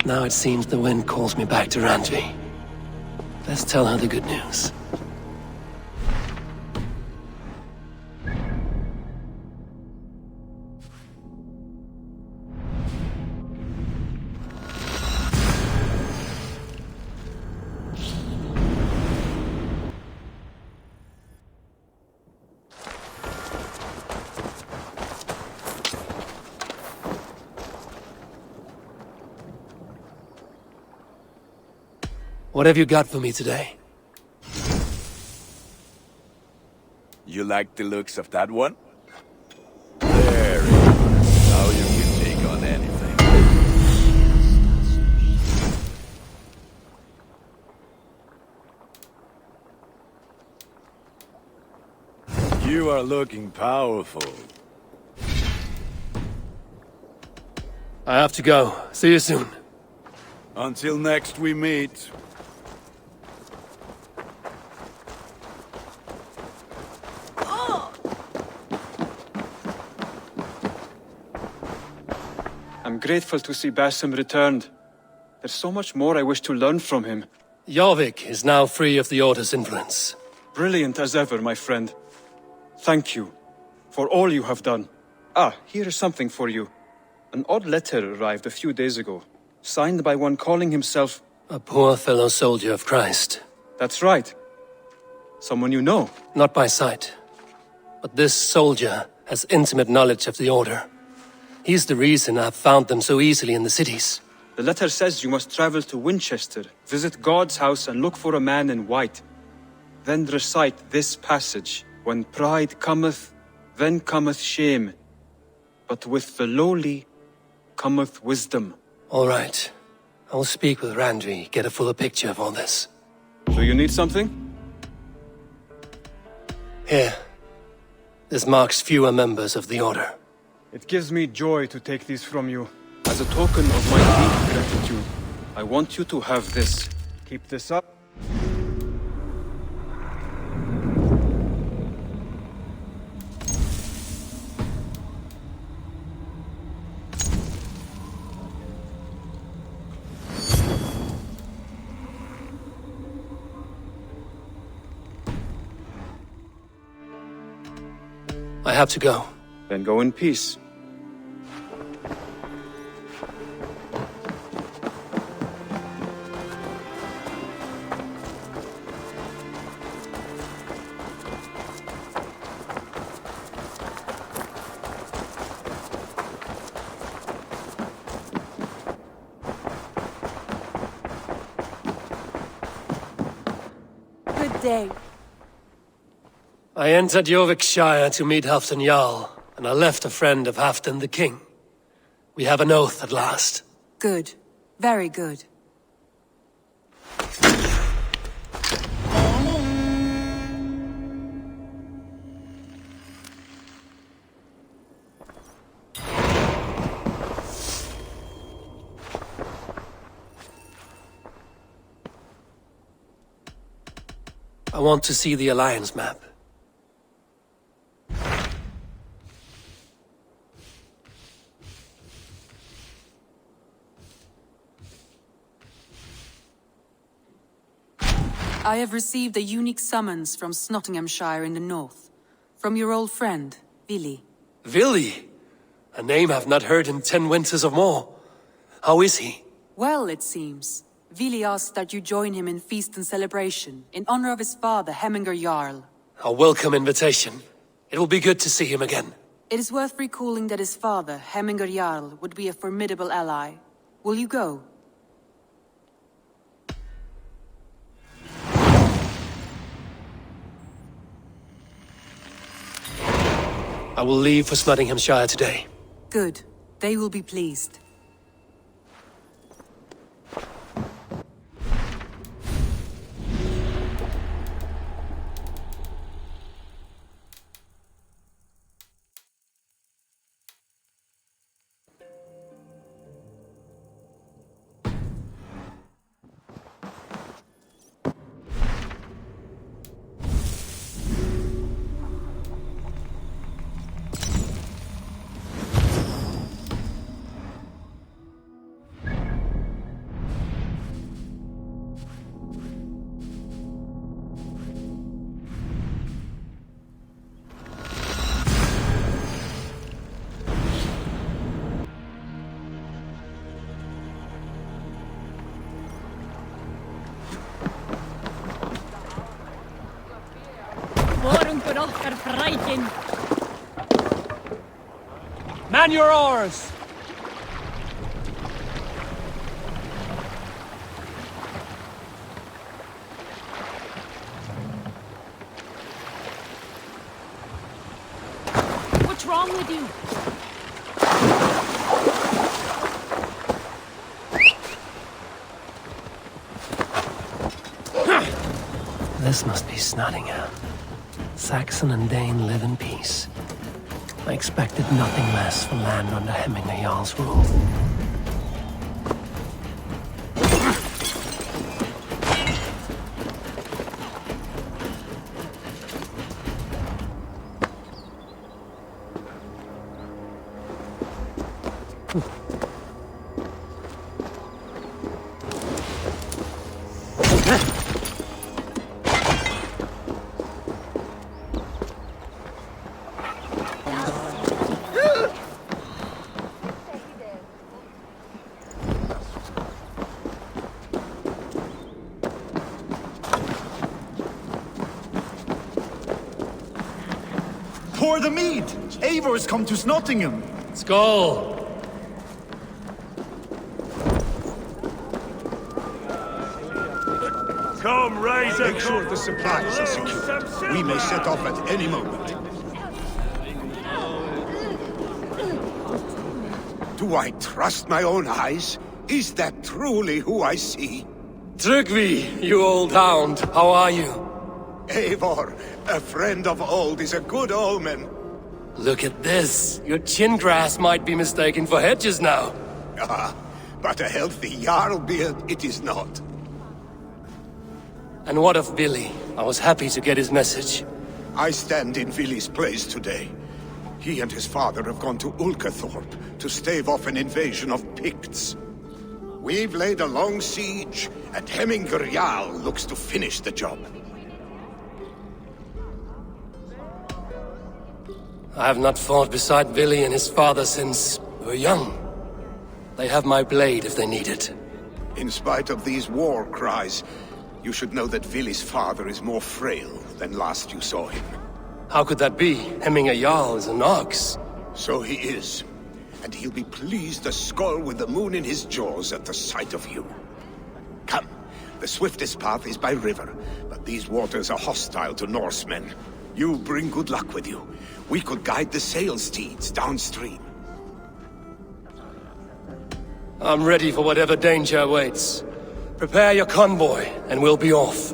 Now it seems the wind calls me back to Randvi. Let's tell her the good news. What have you got for me today? You like the looks of that one? Very good. Now you can take on anything. You are looking powerful. I have to go. See you soon. Until next we meet. I'm grateful to see Basim returned. There's so much more I wish to learn from him. Jorvik is now free of the Order's influence. Brilliant as ever, my friend. Thank you for all you have done. Ah, here is something for you. An odd letter arrived a few days ago, signed by one calling himself... A poor fellow soldier of Christ. That's right. Someone you know. Not by sight. But this soldier has intimate knowledge of the Order. He's the reason I've found them so easily in the cities. The letter says you must travel to Winchester, visit God's house and look for a man in white. Then recite this passage. When pride cometh, then cometh shame. But with the lowly cometh wisdom. All right. I will speak with Randvi, get a fuller picture of all this. Do you need something? Here. This marks fewer members of the Order. It gives me joy to take these from you. As a token of my deep gratitude, I want you to have this. Keep this up. I have to go. Then go in peace. Good day. I entered Jorvikshire to meet Halfdan Jarl, and I left a friend of Halfdan the King. We have an oath at last. Good. Very good. I want to see the Alliance map. I have received a unique summons from Nottinghamshire in the north. From your old friend, Vili. Vili? A name I've not heard in 10 winters or more. How is he? Well, it seems. Vili asked that you join him in feast and celebration, in honor of his father, Hemminger Jarl. A welcome invitation. It will be good to see him again. It is worth recalling that his father, Hemminger Jarl, would be a formidable ally. Will you go? I will leave for Nottinghamshire today. Good. They will be pleased. okkar frækin. Man your oars! What's wrong with you? This must be Snottingham. Saxon and Dane live in peace. I expected nothing less from land under Hemminger Jarl's rule. Pour the mead! Eivor's come to Snottingham! Skull! Come, rise and Make sure the supplies are secure. We may set off at any moment. Do I trust my own eyes? Is that truly who I see? Trygvi, you old hound, how are you? Eivor, a friend of old is a good omen. Look at this. Your chin grass might be mistaken for hedges now. Ah, but a healthy Jarl beard it is not. And what of Billy? I was happy to get his message. I stand in Vili's place today. He and his father have gone to Ulkathorpe to stave off an invasion of Picts. We've laid a long siege, and Hemminger Jarl looks to finish the job. I have not fought beside Billy and his father since we were young. They have my blade if they need it. In spite of these war cries, you should know that Vili's father is more frail than last you saw him. How could that be? Hemminger Jarl is an ox. So he is. And he'll be pleased as Skull with the moon in his jaws at the sight of you. Come, the swiftest path is by river, but these waters are hostile to Norsemen. You bring good luck with you. We could guide the sail steeds downstream. I'm ready for whatever danger awaits. Prepare your convoy, and we'll be off.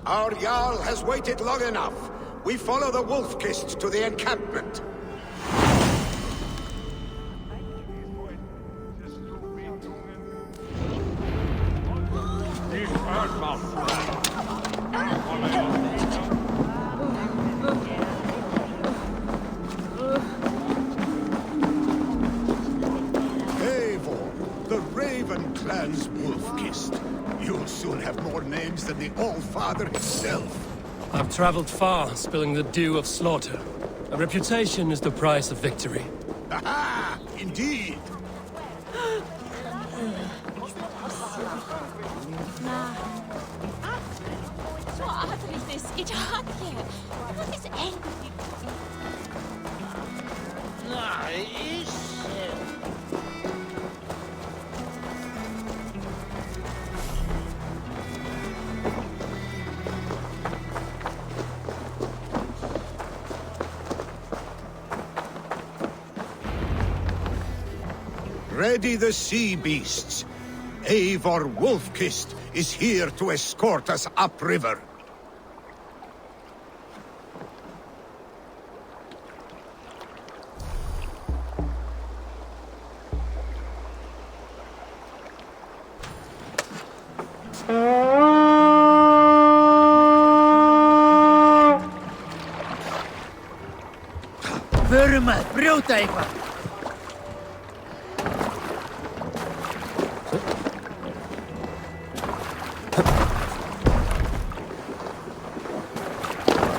Our Jarl has waited long enough. We follow the Wolf-Kist to the encampment. Eivor, the Raven clan's Wolf-Kist. You'll soon have more names than the All-Father himself. I've traveled far, spilling the dew of slaughter. A reputation is the price of victory. Aha! Indeed! Ready the sea beasts. Eivor Wolf-Kist is here to escort us upriver. Förum að brjóta eitthvað.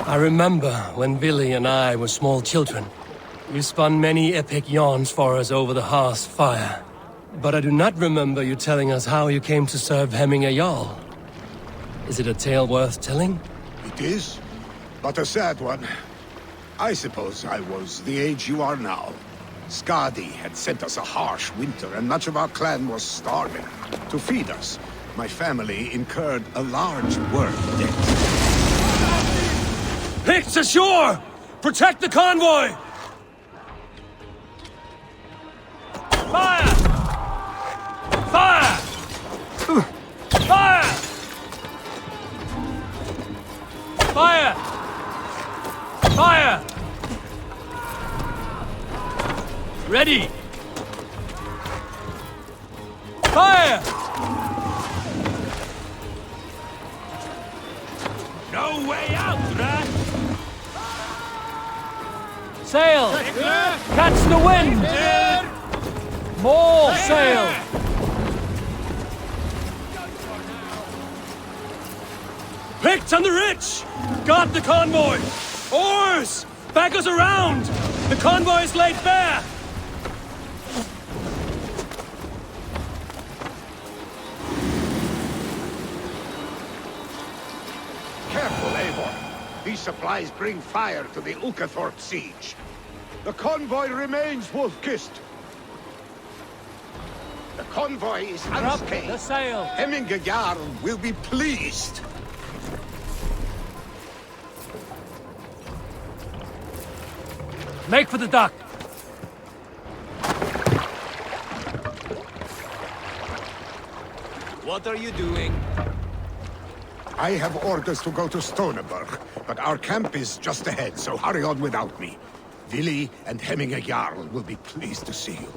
I remember when Billy and I were small children. You spun many epic yarns for us over the hearth's fire. But I do not remember you telling us how you came to serve Hemminger Jarl. Is it a tale worth telling? It is, but a sad one. I suppose I was the age you are now. Skadi had sent us a harsh winter, and much of our clan was starving. To feed us, my family incurred a large worm debt. Picts ashore! Protect the convoy! Fire! Fire! Fire! Fire! Fire! Ready! Fire! No way out, rat! Sail! Catch the wind! More sail! Picked on the rich! Got the convoy! Oars! Back us around! The convoy is laid bare! Careful, Eivor. These supplies bring fire to the Ukathorpe siege. The convoy remains wolf-kissed. The convoy is Drop the unscathed. sail! Hemminger Jarl will be pleased. Make for the dock! What are you doing? I have orders to go to Stoneberg, but our camp is just ahead, so hurry on without me. Vili and Hemminger Jarl will be pleased to see you.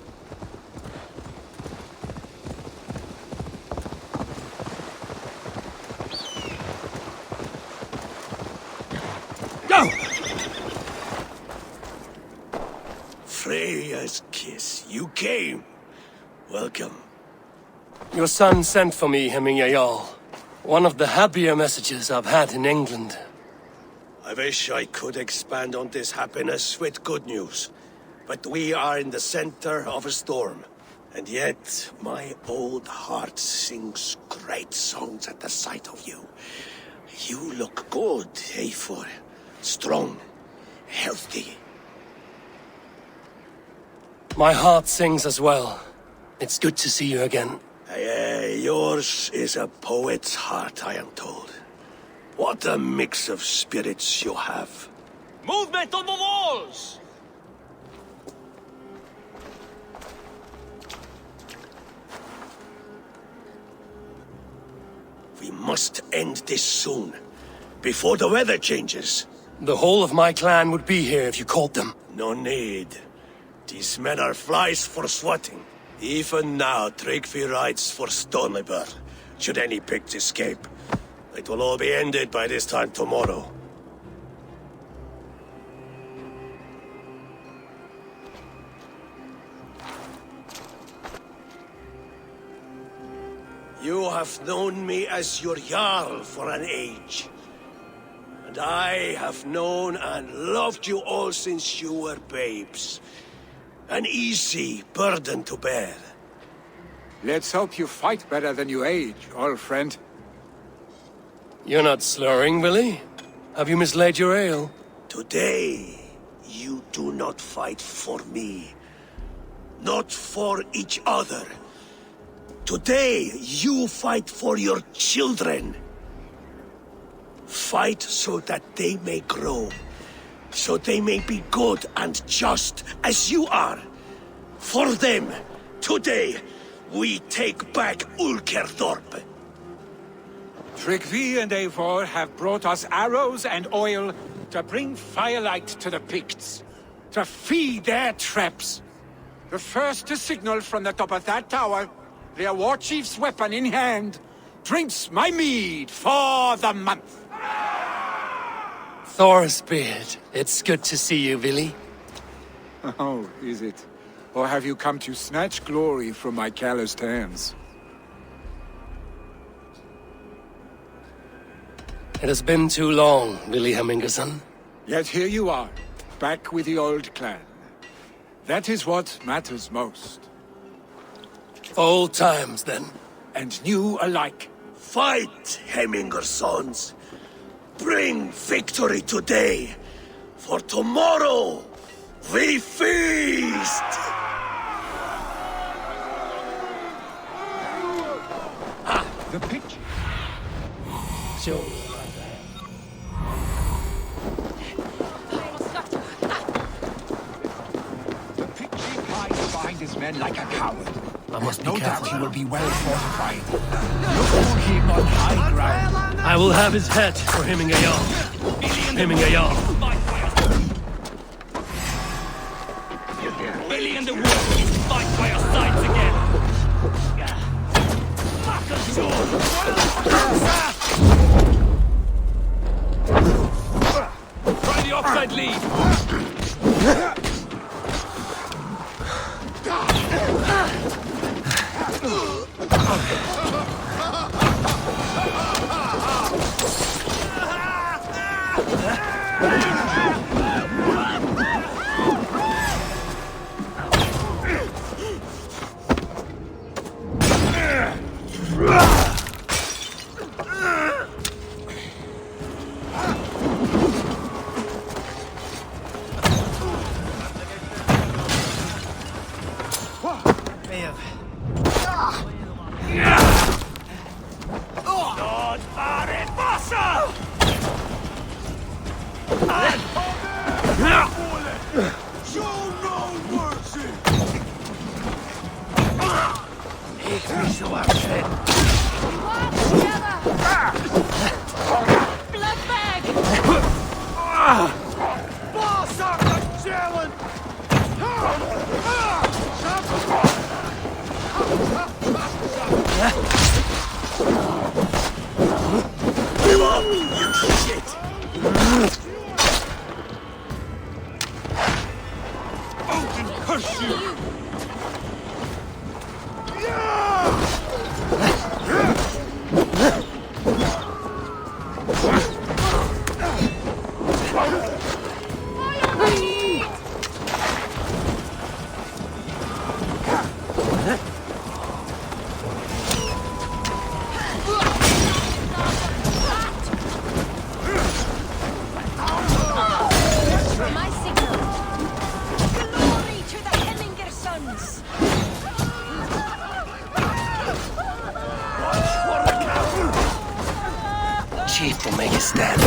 Go! Freya's kiss. You came. Welcome. Your son sent for me, Hemminger Jarl. One of the happier messages I've had in England. I wish I could expand on this happiness with good news. But we are in the center of a storm. And yet, my old heart sings great songs at the sight of you. You look good, Eivor. Strong, healthy. My heart sings as well. It's good to see you again. Yours is a poet's heart, I am told. What a mix of spirits you have. Movement on the walls! We must end this soon, before the weather changes. The whole of my clan would be here if you called them. No need. These men are flies for swatting. Even now, Tryggvi rides for Stoneberg, should any Picts escape. It will all be ended by this time tomorrow. You have known me as your Jarl for an age. And I have known and loved you all since you were babes. An easy burden to bear. Let's hope you fight better than you age, old friend. You're not slurring, Willie? Have you mislaid your ale? Today, you do not fight for me. Not for each other. Today, you fight for your children. Fight so that they may grow. So they may be good and just as you are. For them, today, we take back Ulkerthorpe. Tryggvi and Eivor have brought us arrows and oil to bring firelight to the Picts, to feed their traps. The first to signal from the top of that tower, their war chief's weapon in hand, drinks my mead for the month. Thorsbeard, it's good to see you, Willie. Oh, is it? Or have you come to snatch glory from my calloused hands? It has been too long, Willie Hemmingerson. Yet here you are, back with the old clan. That is what matters most. Old times, then. And new alike. Fight, Hemminger sons. bring victory today, for tomorrow we feast! The picture. The Picture hides behind his men like a coward. I must be No careful. doubt he will be well fortified. Look for him on high ground. I will have his head for hemming a yarn. Hemming a yarn. Billy and the wolves fight by our sides again. Try the offside lead. Give up, you shit! Odin curse you! For my signal. Glory to the Hemminger sons. Chief will make a stand.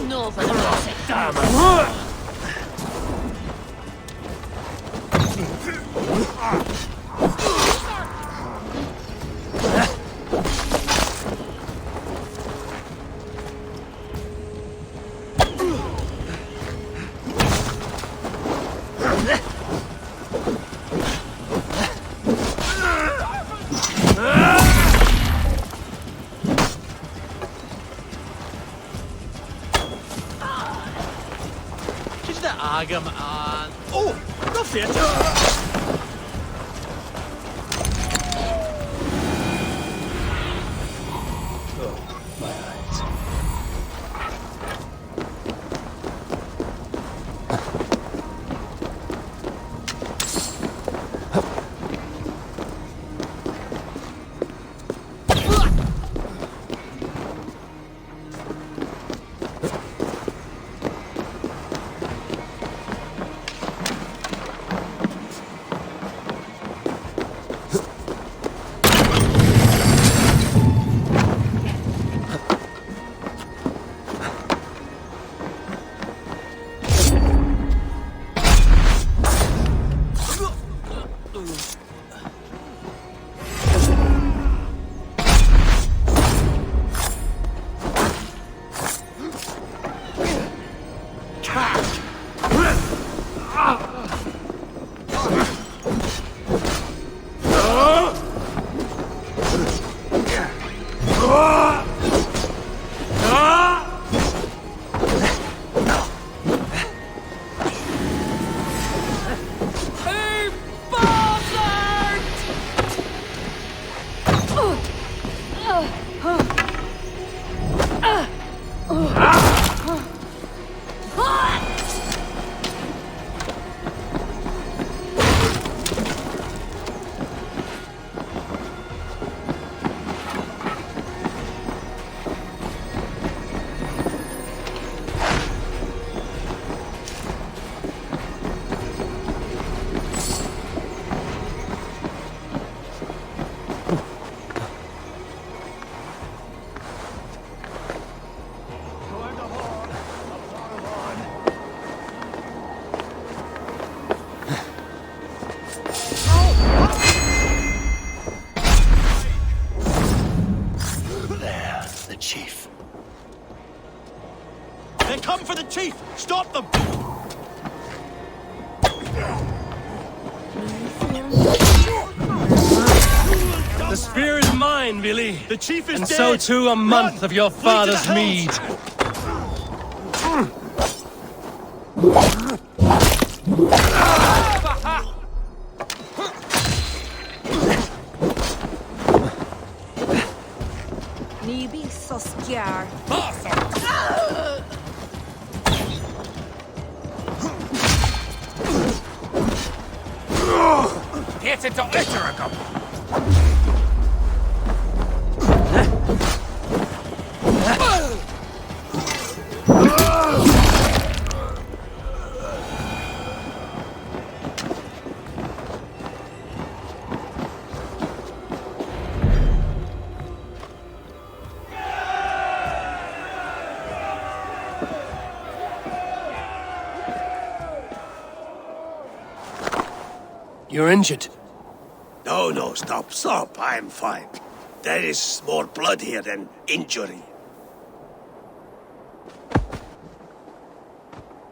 No, for the Just the agam and... Oh! Go for it! spear is mine, Billy. The chief is And dead. so too a month of your Flee to the father's hills. mead. Ni be so scared. Get it to Iterakum! You're injured. No, stop. I'm fine. There is more blood here than injury.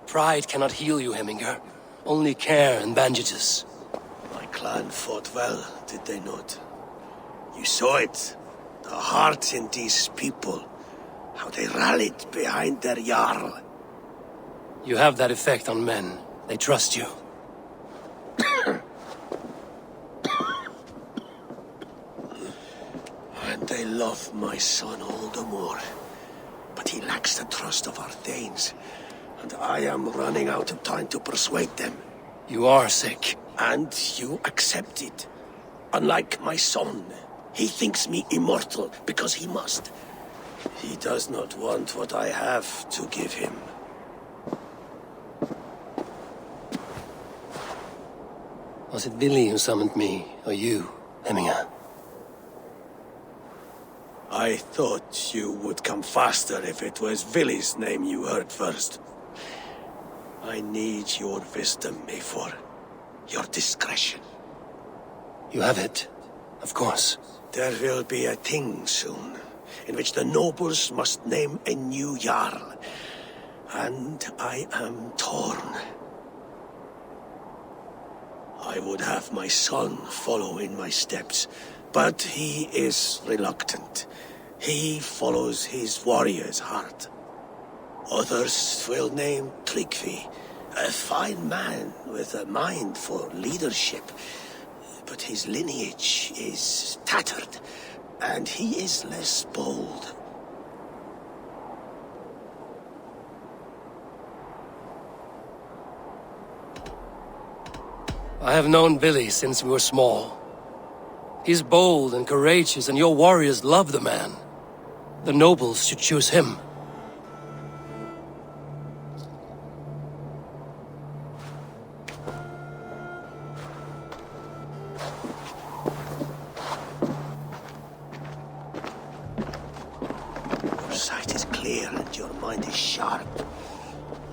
Pride cannot heal you, Heminger. Only care and bandages. My clan fought well, did they not? You saw it. The heart in these people. How they rallied behind their Jarl. You have that effect on men. They trust you. And they love my son all the more. But he lacks the trust of our Thanes. And I am running out of time to persuade them. You are sick. And you accept it. Unlike my son, he thinks me immortal because he must. He does not want what I have to give him. Was it Billy who summoned me, or you, Heminger? I thought you would come faster if it was Villy's name you heard first. I need your wisdom, Eivor. Your discretion. You have it, of course. There will be a thing soon, in which the nobles must name a new Jarl. And I am torn. I would have my son follow in my steps, but he is reluctant. He follows his warrior's heart. Others will name Tryggvi, a fine man with a mind for leadership. But his lineage is tattered, and he is less bold. I have known Billy since we were small. He's bold and courageous, and your warriors love the man. The nobles should choose him. Your sight is clear and your mind is sharp.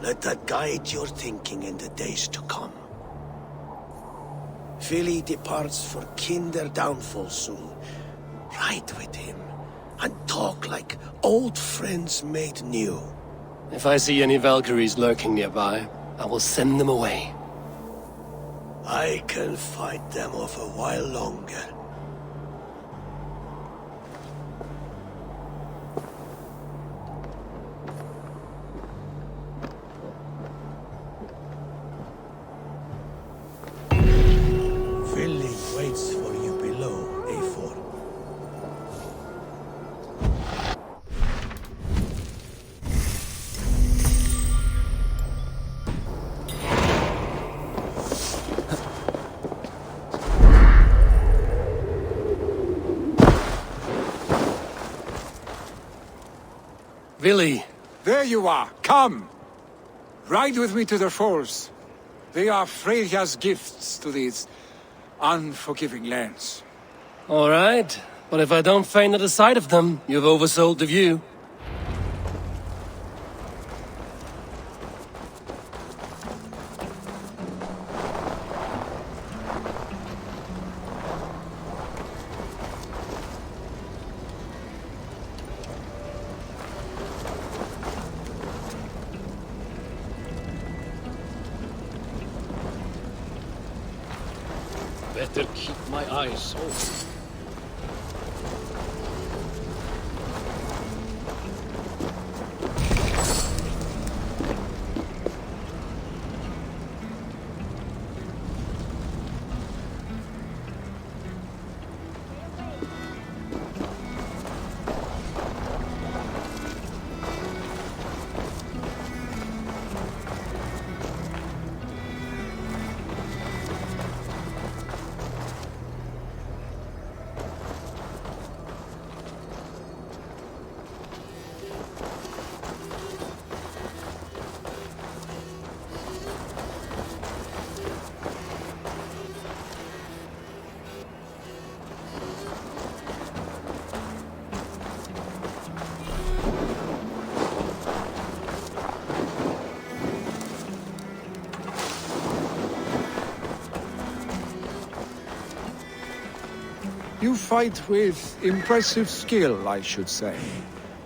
Let that guide your thinking in the days to come. Vili departs for Kinder downfall soon. Ride with him, and talk like old friends made new. If I see any Valkyries lurking nearby, I will send them away. I can fight them off a while longer. Vili waits for you below, Eivor. Vili! There you are. Come! Ride with me to the falls. They are Freyja's gifts to these unforgiving lands. All right, but if I don't faint at the sight of them, you've oversold the view. Better keep my eyes open. You fight with impressive skill, I should say.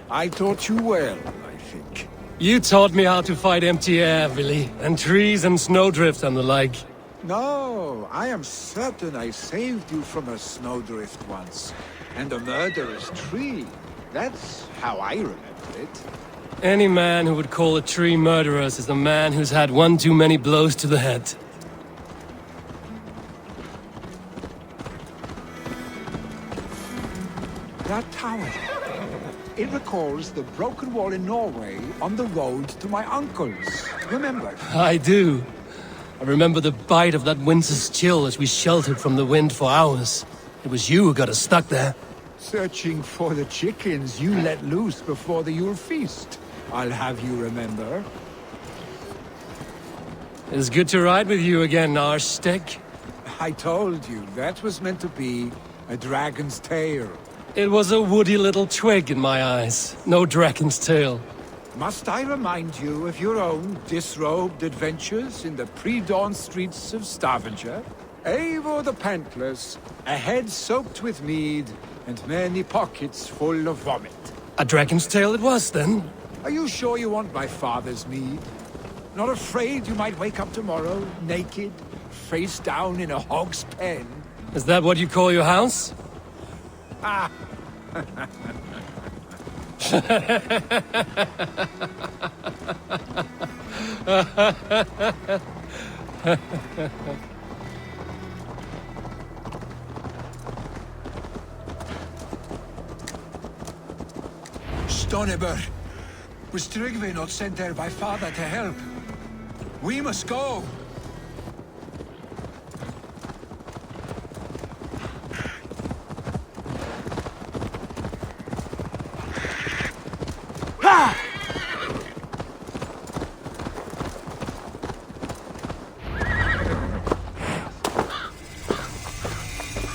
I taught you well, I think. You taught me how to fight empty air, Billy, and trees and snowdrift and the like. No, I am certain I saved you from a snowdrift once. And a murderous tree. That's how I remember it. Any man who would call a tree murderous is a man who's had one too many blows to the head. That tower. It recalls the broken wall in Norway on the road to my uncle's. Remember? I do. I remember the bite of that winter's chill as we sheltered from the wind for hours. It was you who got us stuck there. Searching for the chickens you let loose before the Yule feast. I'll have you remember. It's good to ride with you again, Arstick. I told you, that was meant to be a dragon's tail. It was a woody little twig in my eyes. No dragon's tail. Must I remind you of your own disrobed adventures in the pre-dawn streets of Stavanger? Eivor the Pantless, a head soaked with mead, and many pockets full of vomit. A dragon's tail it was, then? Are you sure you want my father's mead? Not afraid you might wake up tomorrow, naked, face down in a hog's pen? Is that what you call your house? Ah! Stoneber, was Tryggvi not sent there by father to help? We must go!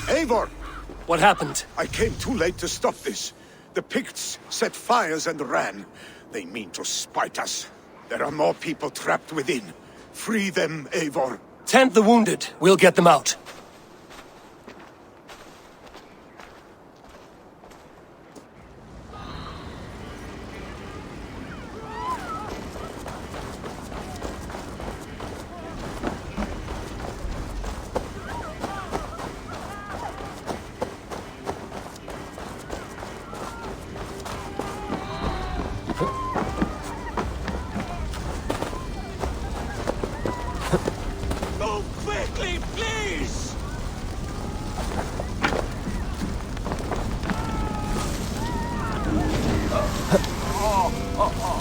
Eivor! What happened? I came too late to stop this. The Picts set fires and ran. They mean to spite us. There are more people trapped within. Free them, Eivor. Tend the wounded. We'll get them out.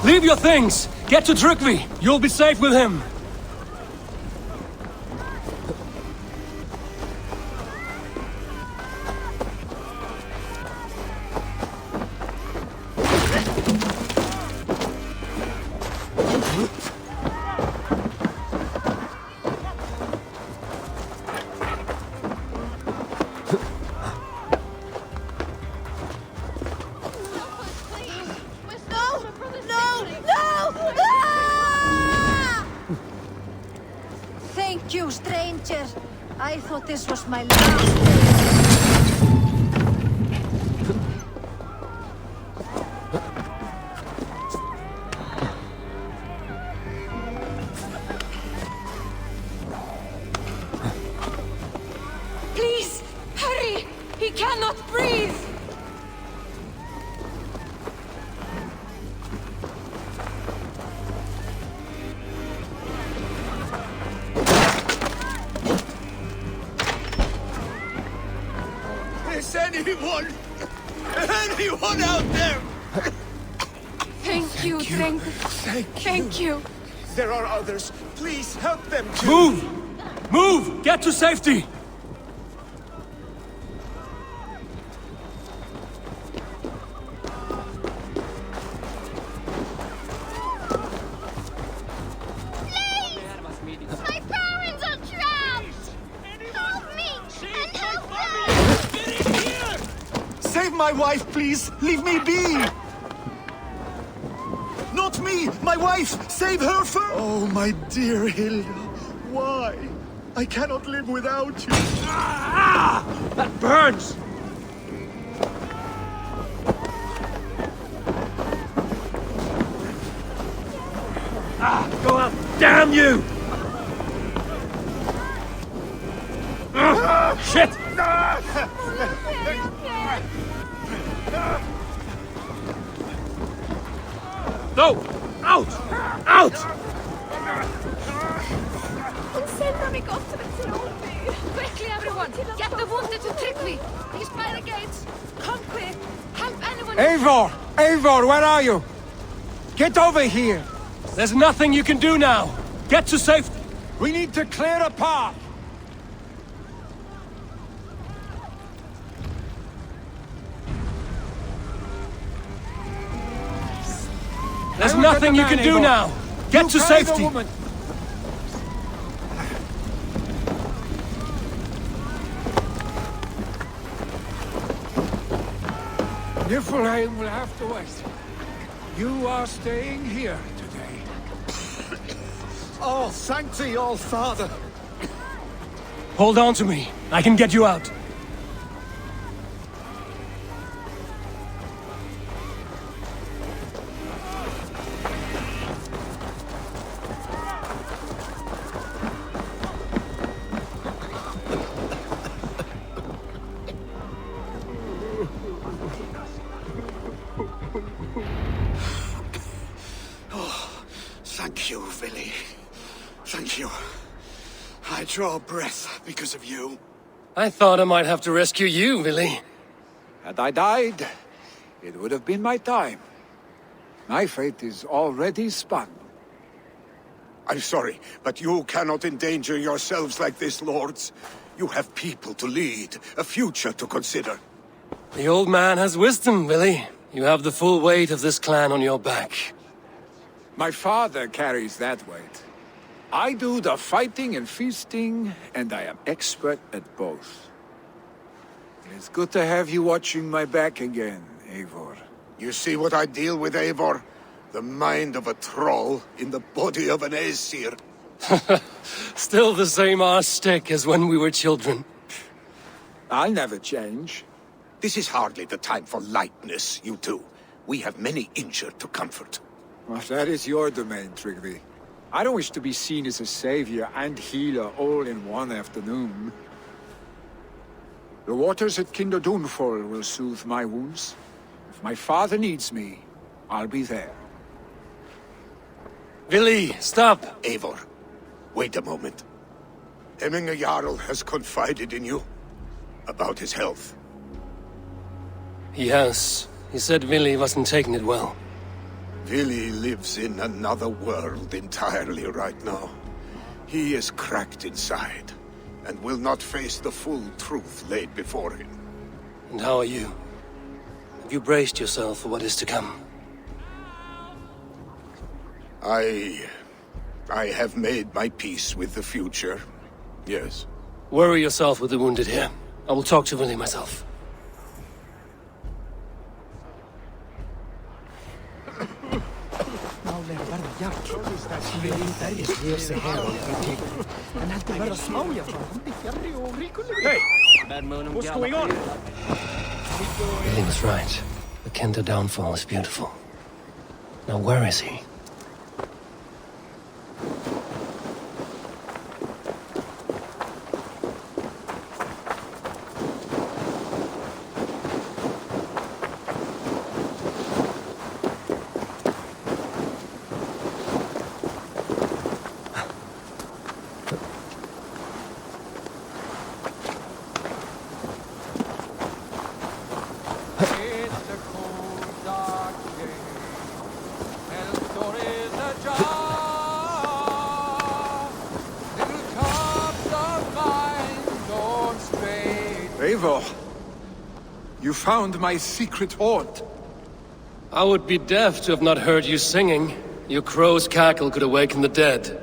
Leave your things! Get to Tryggvi! You'll be safe with him! Thank you, stranger. I thought this was my last day. Please, hurry! He cannot breathe! Is anyone out there? Thank you. Thank you. There are others. Please help them too. Move! Move! Get to safety! My parents are trapped! Help me! And help them! Save my wife, please! Leave me be! Not me! My wife! Save her first! Oh, my dear Hilda. Why? I cannot live without you. That burns! on you! Shit! No! Out! Out! Sembrami quickly, everyone! Get the wounded to Tryggvi! He's by the gates! Come quick! Help anyone! Eivor! Eivor, where are you? Get over here! There's nothing you can do now. Get to safety. We need to clear a path! There's nothing you can do now. Get to safety. Niflheim will have to wait. You are staying here today. Oh, Sancti, all Father! Hold on to me. I can get you out. Thank you, Vili. Thank you. I draw breath because of you. I thought I might have to rescue you, Vili. Had I died, it would have been my time. My fate is already spun. I'm sorry, but you cannot endanger yourselves like this, lords. You have people to lead, a future to consider. The old man has wisdom, Vili. You have the full weight of this clan on your back. My father carries that weight. I do the fighting and feasting, and I am expert at both. It's good to have you watching my back again, Eivor. You see what I deal with, Eivor? The mind of a troll in the body of an Aesir. Still the same arse stick as when we were children. I'll never change. This is hardly the time for lightness, you two. We have many injured to comfort. Well, that is your domain, Tryggvi. I don't wish to be seen as a savior and healer all in one afternoon. The waters at Kinderdunfol will soothe my wounds. If my father needs me, I'll be there. Vili, stop! Eivor, wait a moment. Hemminger Jarl has confided in you about his health. He has. He said Vili wasn't taking it well. Vili lives in another world entirely right now. He is cracked inside, and will not face the full truth laid before him. And how are you? Have you braced yourself for what is to come? I have made my peace with the future, yes. Worry yourself with the wounded here. I will talk to Vili myself. Hey! What's going on? Vili was right. The Kinder downfall is beautiful. Now where is he? Eivor, you found my secret haunt. I would be deaf to have not heard you singing. Your crow's cackle could awaken the dead.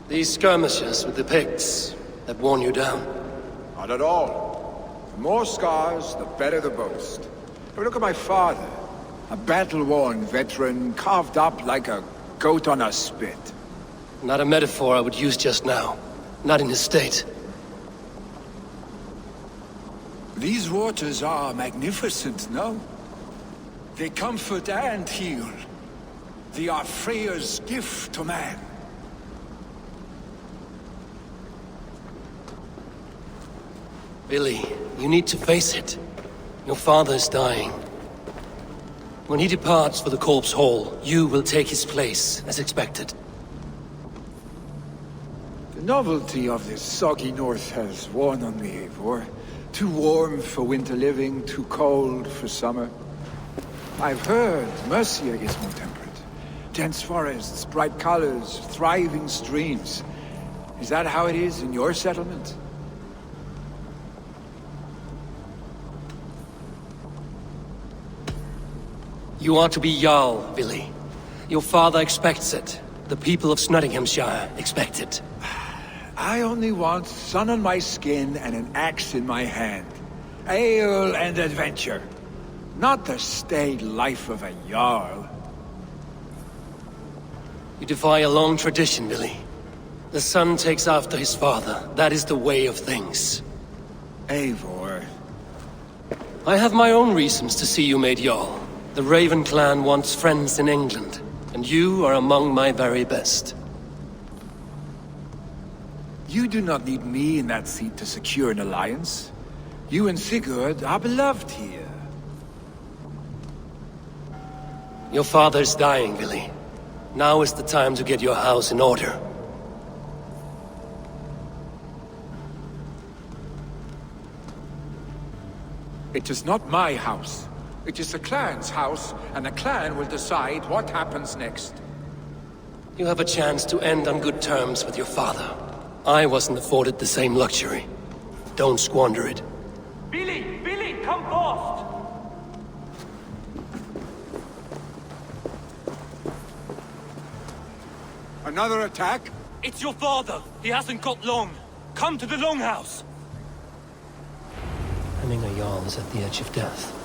These skirmishes with the Picts that worn you down? Not at all. The more scars, the better the boast. But look at my father. A battle-worn veteran, carved up like a goat on a spit. Not a metaphor I would use just now. Not in his state. These waters are magnificent, no? They comfort and heal. They are Freya's gift to man. Billy, you need to face it. Your father is dying. When he departs for the Corpse Hall, you will take his place, as expected. The novelty of this soggy north has worn on me, Eivor. Too warm for winter living, too cold for summer. I've heard Mercia is more temperate. Dense forests, bright colors, thriving streams. Is that how it is in your settlement? You are to be Jarl, Billy. Your father expects it. The people of Nottinghamshire expect it. I only want sun on my skin and an axe in my hand. Ale and adventure. Not the staid life of a Jarl. You defy a long tradition, Billy. The son takes after his father. That is the way of things. Eivor. I have my own reasons to see you made Jarl. The Raven clan wants friends in England, and you are among my very best. You do not need me in that seat to secure an alliance. You and Sigurd are beloved here. Your father is dying, Billy. Now is the time to get your house in order. It is not my house. It is the clan's house, and the clan will decide what happens next. You have a chance to end on good terms with your father. I wasn't afforded the same luxury. Don't squander it. Billy! Billy, come fast! Another attack? It's your father! He hasn't got long! Come to the Longhouse! Hemminger Jarl is at the edge of death.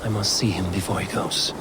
I must see him before he goes.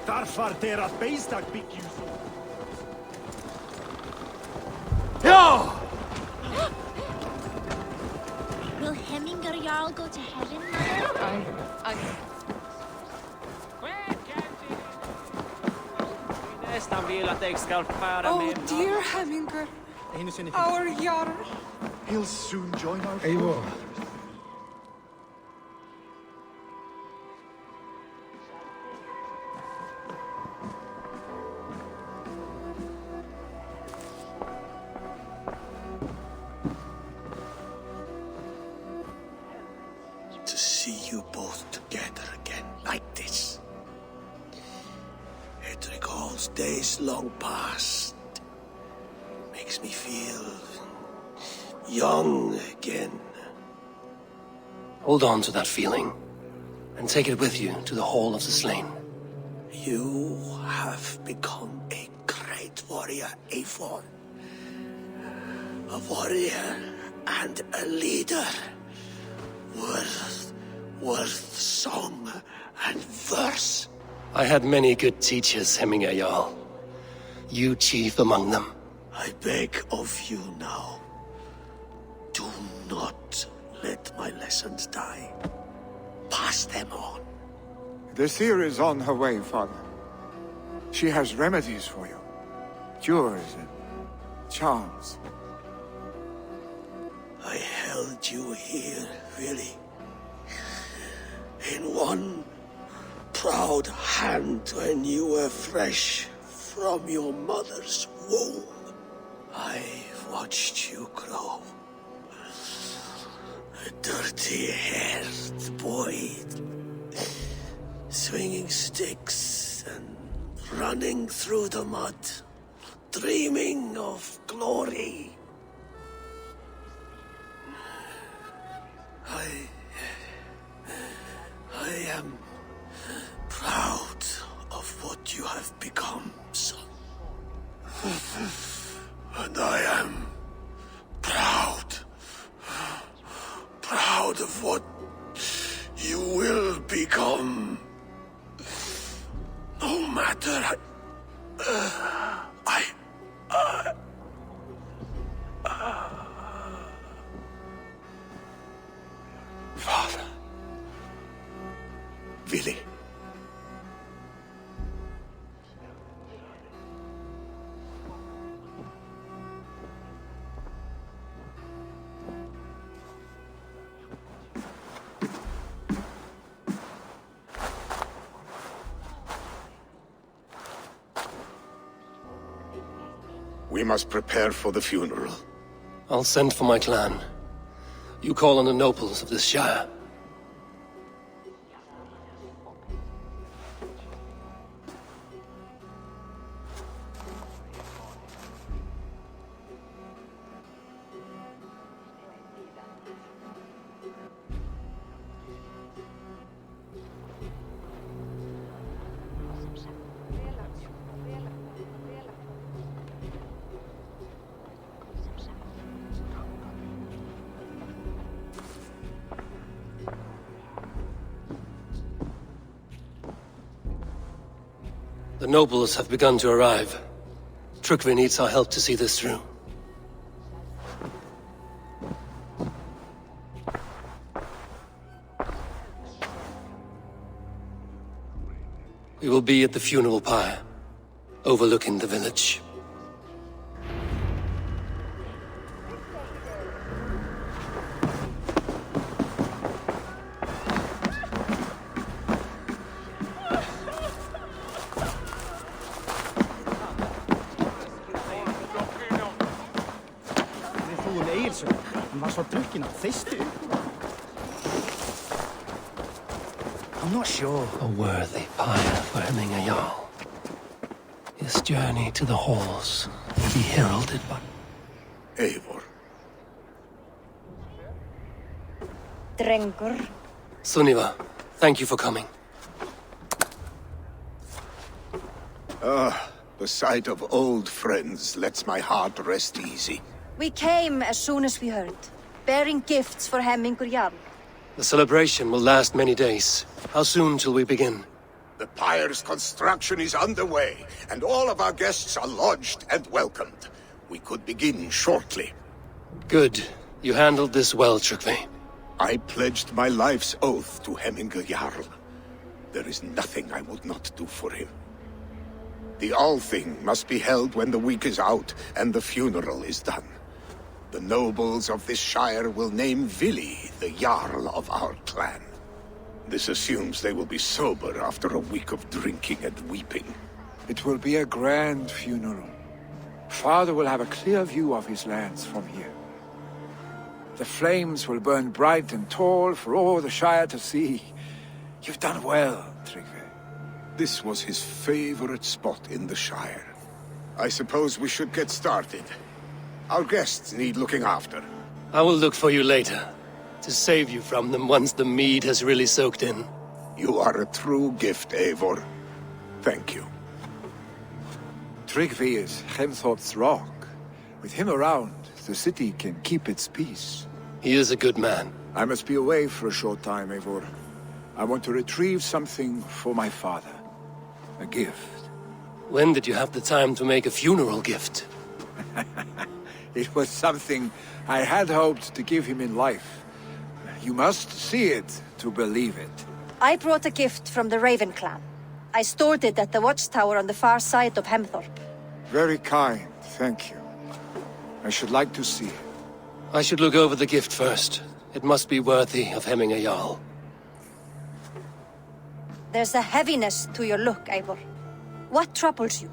Darfar deras beestag byggjus. Will Hemminger Jarl go to heaven, Mother? Oh, dear Hemminger. Our Jarl. He'll soon join our Eivor. To see you both together again like this. It recalls days long past. Makes me feel young again. Hold on to that feeling, and take it with you to the Hall of the Slain. You have become a great warrior, Eivor. A warrior and a leader. Worth song and verse. I had many good teachers, Hemminger Jarl. You chief among them. I beg of you now, do not let my lessons die. Pass them on. The seer is on her way, Father. She has remedies for you. Cures and charms. I held you here, really. In one proud hand when you were fresh from your mother's womb. I've watched you grow. A dirty-haired boy, swinging sticks and running through the mud. dreaming of glory. I am proud of what you have become, son. And I am proud of what you will become. No matter Father. Vili. We must prepare for the funeral. I'll send for my clan. You call on the nobles of this shire. The nobles have begun to arrive. Trukvi needs our help to see this through. We will be at the funeral pyre, overlooking the village. I'm not sure. A worthy pyre for Hemming a Jarl. His journey to the halls will be heralded by... Eivor. Drengur. Sunniva, thank you for coming. The sight of old friends lets my heart rest easy. We came as soon as we heard, bearing gifts for Hemmingur Jarl. The celebration will last many days. How soon till we begin? The pyre's construction is underway, and all of our guests are lodged and welcomed. We could begin shortly. Good. You handled this well, Trukvi. I pledged my life's oath to Hemmingur Jarl. There is nothing I would not do for him. The Althing must be held when the week is out and the funeral is done. The nobles of this shire will name Vili the Jarl of our clan. This assumes they will be sober after a week of drinking and weeping. It will be a grand funeral. Father will have a clear view of his lands from here. The flames will burn bright and tall for all the shire to see. You've done well, Trygve. This was his favorite spot in the shire. I suppose we should get started. Our guests need looking after. I will look for you later, to save you from them once the mead has really soaked in. You are a true gift, Eivor. Thank you. Trygve is Hemthorpe's rock. With him around, the city can keep its peace. He is a good man. I must be away for a short time, Eivor. I want to retrieve something for my father. A gift. When did you have the time to make a funeral gift? It was something I had hoped to give him in life. You must see it to believe it. I brought a gift from the Raven clan. I stored it at the watchtower on the far side of Hemthorpe. Very kind, thank you. I should like to see it. I should look over the gift first. It must be worthy of Hemming a Jarl. There's a heaviness to your look, Eivor. What troubles you?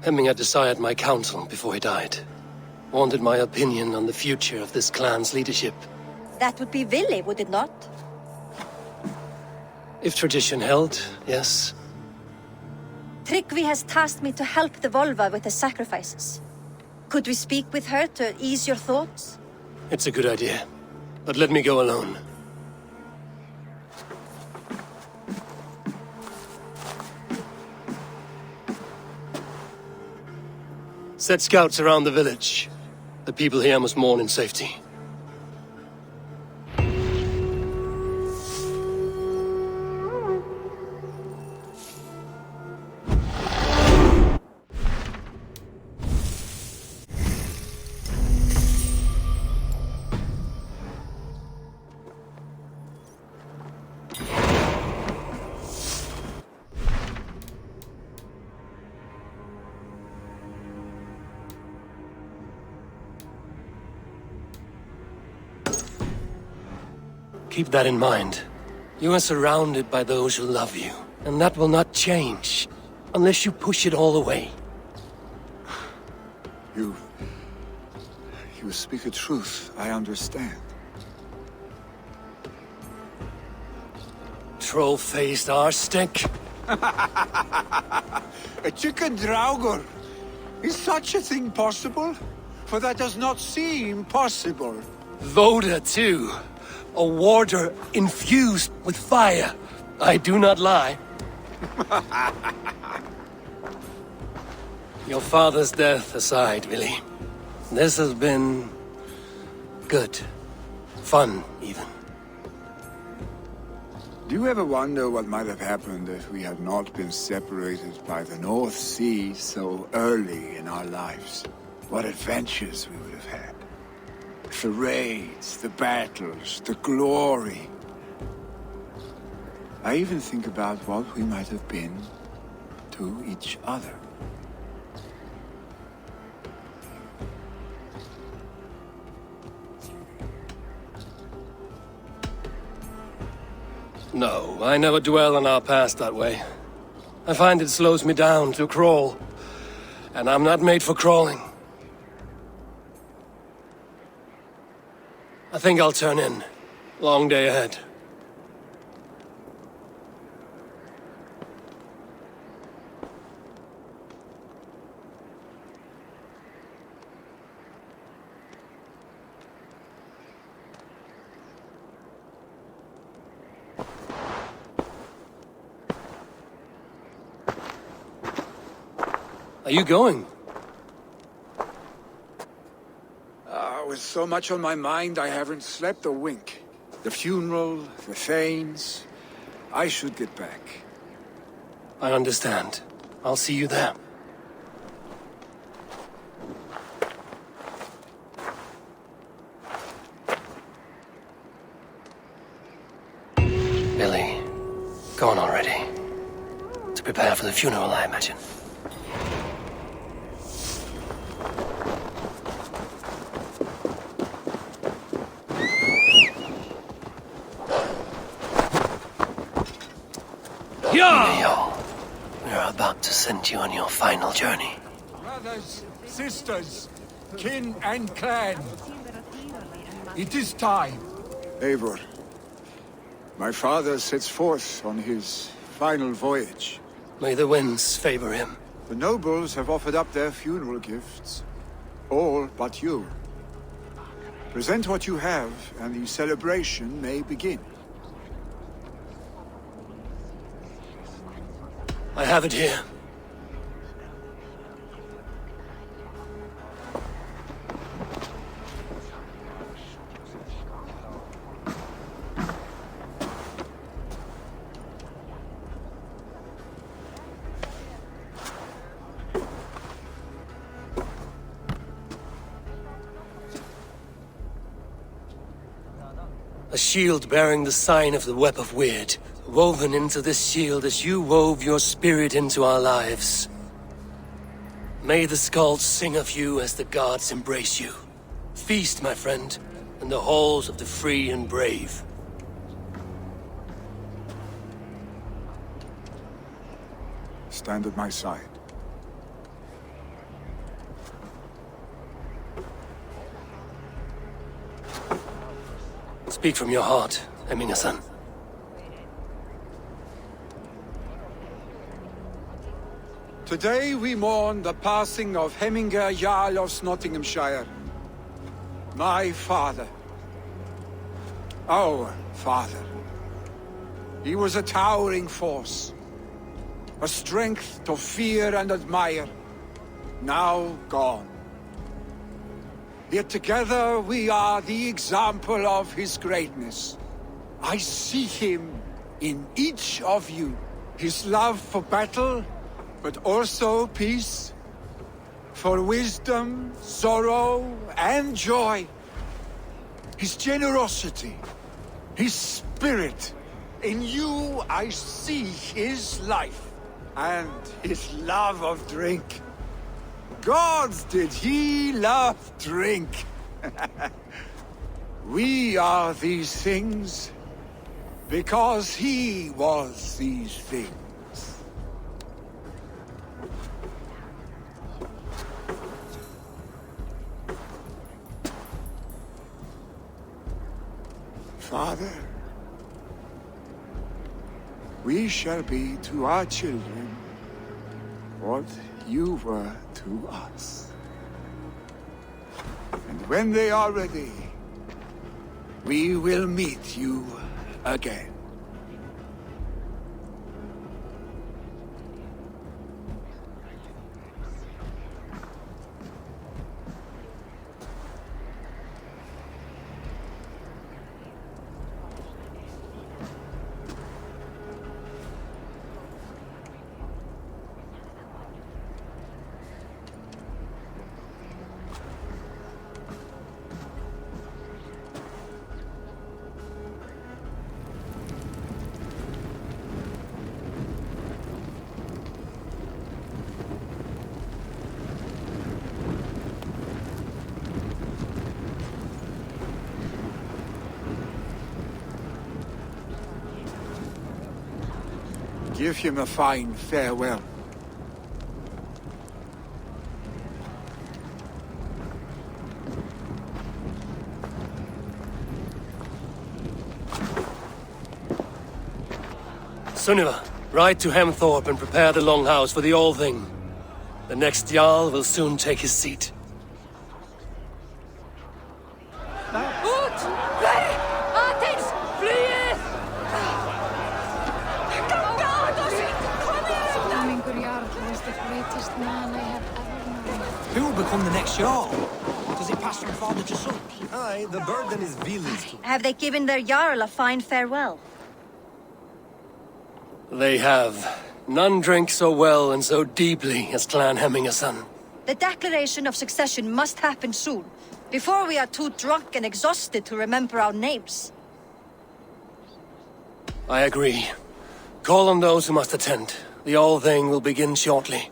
Hemming had desired my counsel before he died. Wanted my opinion on the future of this clan's leadership. That would be Vili, would it not? If tradition held, yes. Tryggvi has tasked me to help the Volva with the sacrifices. Could we speak with her to ease your thoughts? It's a good idea. But let me go alone. Set scouts around the village. The people here must mourn in safety. Keep that in mind. You are surrounded by those who love you, and that will not change unless you push it all away. You speak a truth, I understand. Troll-faced arse-stink. A chicken draugur. Is such a thing possible? For that does not seem possible. Voda, too. A warder infused with fire. I do not lie. Your father's death aside, Willy. This has been... good. Fun, even. Do you ever wonder what might have happened if we had not been separated by the North Sea so early in our lives? What adventures we would have had. The raids, the battles, the glory. I even think about what we might have been to each other. No, I never dwell on our past that way. I find it slows me down to crawl. And I'm not made for crawling. I think I'll turn in. Long day ahead. Are you going? With so much on my mind, I haven't slept a wink. The funeral, the Thanes. I should get back. I understand. I'll see you there. Billy, gone already. To prepare for the funeral, I imagine. Leo, we're about to send you on your final journey. Brothers, sisters, kin and clan. It is time. Eivor, my father sets forth on his final voyage. May the winds favor him. The nobles have offered up their funeral gifts. All but you. Present what you have, and the celebration may begin. I have it here. A shield bearing the sign of the Web of Weird, woven into this shield as you wove your spirit into our lives. May the skulls sing of you as the gods embrace you. Feast, my friend, in the halls of the free and brave. Stand at my side. Speak from your heart, Eminasan. Today we mourn the passing of Hemminger Jarl of Nottinghamshire. My father. Our father. He was a towering force. A strength to fear and admire. Now gone. Yet together we are the example of his greatness. I see him in each of you. His love for battle, but also peace. For wisdom, sorrow, and joy. His generosity, his spirit. In you I see his life, and his love of drink. Gods, did he love drink! We are these things because he was these things. Father, we shall be to our children what you were to us. And when they are ready, we will meet you again. Give him a fine farewell. Sunniva, ride to Hemthorpe and prepare the Longhouse for the All-Thing. The next Jarl will soon take his seat. Út! Fleiri! Aðeins! Flýið! Hemmingur Jarl is the greatest man I have ever known. Who will become the next Jarl? Does it pass from father to son? Aye, the burden is Vila's. Have they given their Jarl a fine farewell? They have. None drink so well and so deeply as Clan Hemmingerson. The declaration of succession must happen soon, before we are too drunk and exhausted to remember our names. I agree. Call on those who must attend. The All-Thing will begin shortly.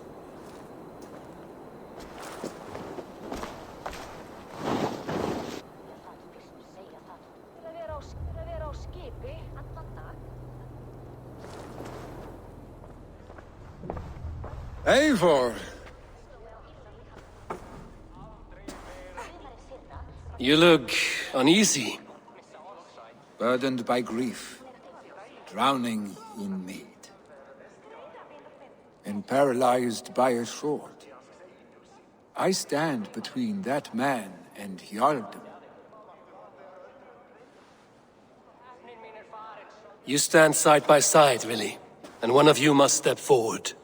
Eivor! You look uneasy. Burdened by grief, drowning in mead, and paralyzed by a sword. I stand between that man and Jarldom. You stand side by side, really, and one of you must step forward.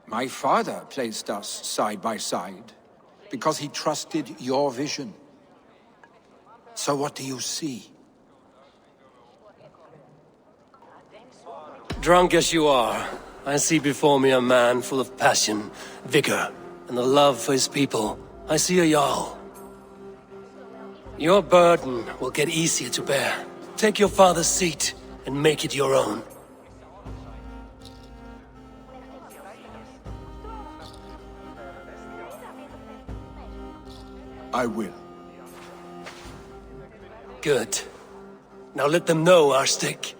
My father placed us side by side because he trusted your vision. So what do you see? Drunk as you are, I see before me a man full of passion, vigor, and a love for his people. I see a Jarl. Your burden will get easier to bear. Take your father's seat and make it your own. I will. Good. Now let them know our stick.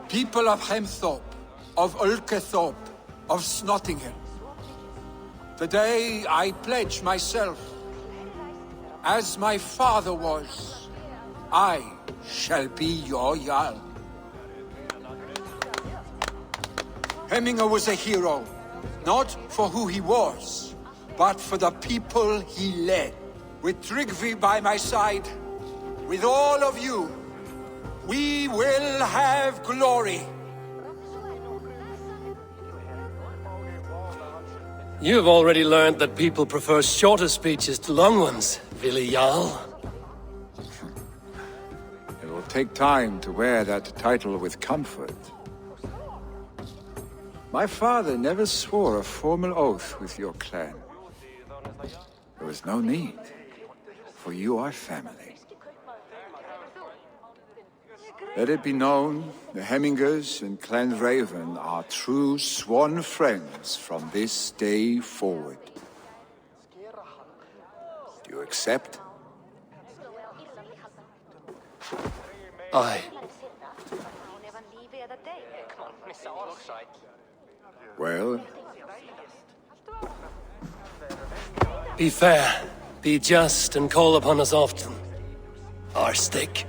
People of Hemthorpe, of Ulkethorpe, of Snottingham. Today I pledge myself, as my father was, I shall be your Jarl. Hemminger was a hero, not for who he was, but for the people he led. With Tryggvi by my side, with all of you, we will have glory. You've already learned that people prefer shorter speeches to long ones, Vili Jarl. It will take time to wear that title with comfort. My father never swore a formal oath with your clan. There was no need, for you are family. Let it be known, the Hemmingers and Clan Raven are true sworn friends from this day forward. Do you accept? Aye. Well, Be fair, be just, and call upon us often. Our stick.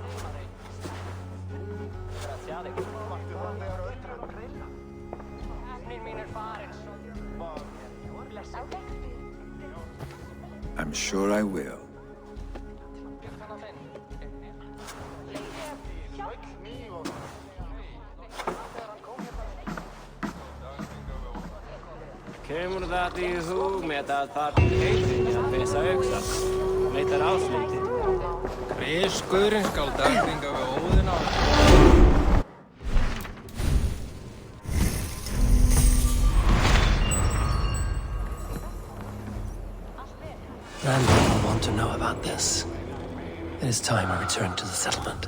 I'm sure I will. Kemur það í hug með að Part32 að pesa öxar? Meitar áslítið. Grískurinn skal dagringa við óðina. Randall will want to know about this. It is time I return to the settlement.